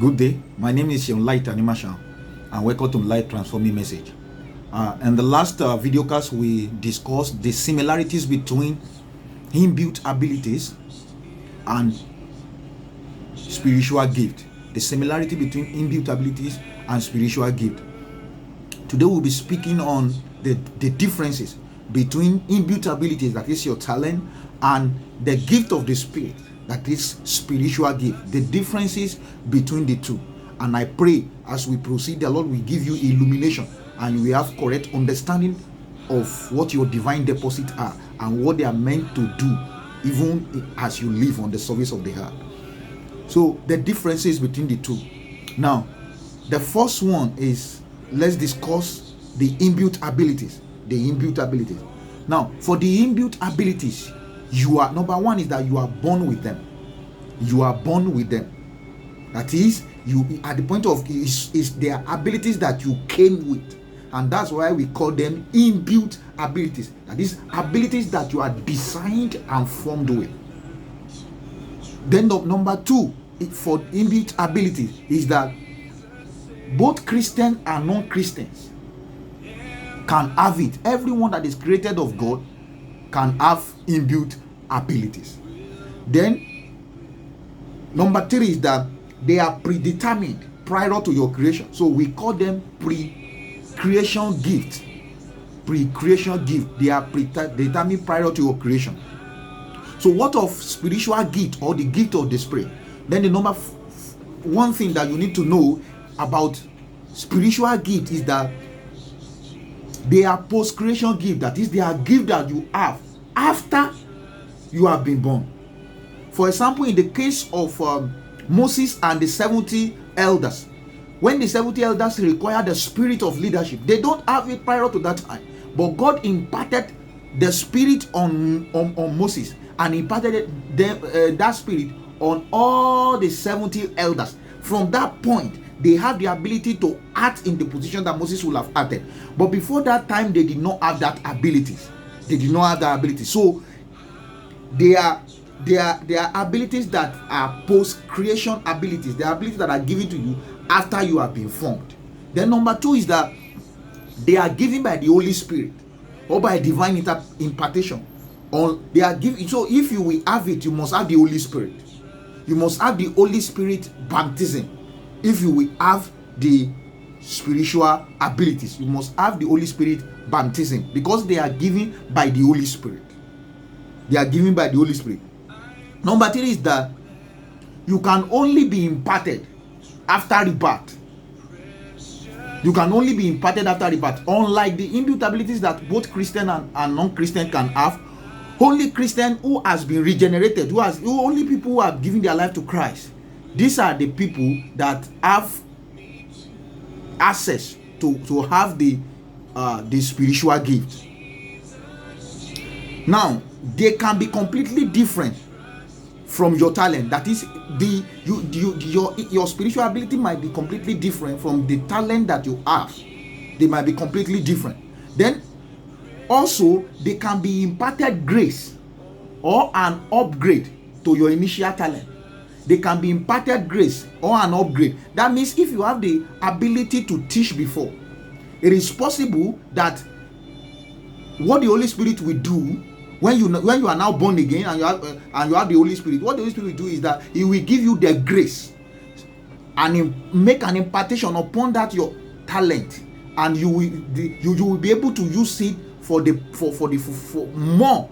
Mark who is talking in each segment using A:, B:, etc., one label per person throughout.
A: Good day. My name is Light Animation, and welcome to Light Transforming Message. In the last video cast, we discussed the similarities between inbuilt abilities and spiritual gift. The similarity between inbuilt abilities and spiritual gift. Today we'll be speaking on the differences between inbuilt abilities, that is your talent, and the gift of the Spirit, that is spiritual gift, the differences between the two. And I pray as we proceed, the Lord will give you illumination and we have correct understanding of what your divine deposits are and what they are meant to do, even as you live on the surface of the earth. So the differences between the two. Now, the first one is, let's discuss the inbuilt abilities. The inbuilt abilities. Now, for the inbuilt abilities, you are, number one is that you are born with them. You are born with them. That is, you at the point of is their abilities that you came with, and that's why we call them inbuilt abilities. That is, abilities that you are designed and formed with. Then number two, for inbuilt abilities, is that both Christians and non-Christians can have it. Everyone that is created of God can have inbuilt abilities. Then number three is that they are predetermined prior to your creation. So we call them pre-creation gifts. Pre-creation gift. They are predetermined prior to your creation. So what of spiritual gift or the gift of the Spirit? Then the number one thing that you need to know about spiritual gift is that they are post-creation gift. That is, they are gift that you have after you have been born. For example, in the case of Moses and the 70 elders, when the 70 elders require the spirit of leadership, they don't have it prior to that time. But God imparted the spirit on Moses and imparted that spirit on all the 70 elders. From that point, they have the ability to act in the position that Moses would have acted. But before that time, they did not have that abilities. They did not have that ability. So they are abilities that are post-creation abilities. They are abilities that are given to you after you have been formed. Then number two is that they are given by the Holy Spirit or by divine impartation. Or they are given. So if you will have it, you must have the Holy Spirit. You must have the Holy Spirit baptism. If you will have the spiritual abilities, you must have the Holy Spirit baptism, because they are given by the Holy Spirit. They are given by the Holy Spirit. Number three is that you can only be imparted after rebirth. You can only be imparted after rebirth. Unlike the inbuilt abilities that both Christian and non-Christian can have, only Christian who has been regenerated, only people who have given their life to Christ, these are the people that have access to have the spiritual gift. Now, they can be completely different from your talent. That is, your spiritual ability might be completely different from the talent that you have. They might be completely different. Then also, they can be imparted grace or an upgrade to your initial talent. They can be imparted grace or an upgrade. That means if you have the ability to teach before, it is possible that what the Holy Spirit will do when you are now born again and you have the Holy Spirit, what the Holy Spirit will do is that He will give you the grace and make an impartation upon that your talent, and you will be able to use it for the fulfillment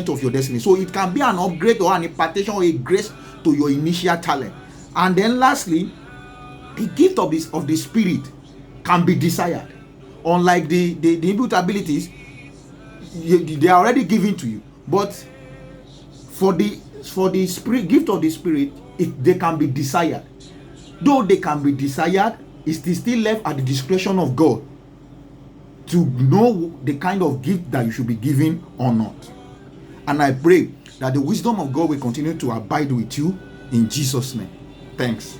A: of your destiny. So it can be an upgrade or an impartation or a grace to your initial talent. And then lastly, the gift of the Spirit can be desired. Unlike the inbuilt abilities, they are already given to you. But for the Spirit, gift of the Spirit, they can be desired. Though they can be desired, it is still left at the discretion of God to know the kind of gift that you should be given or not. And I pray that the wisdom of God will continue to abide with you in Jesus' name. Thanks.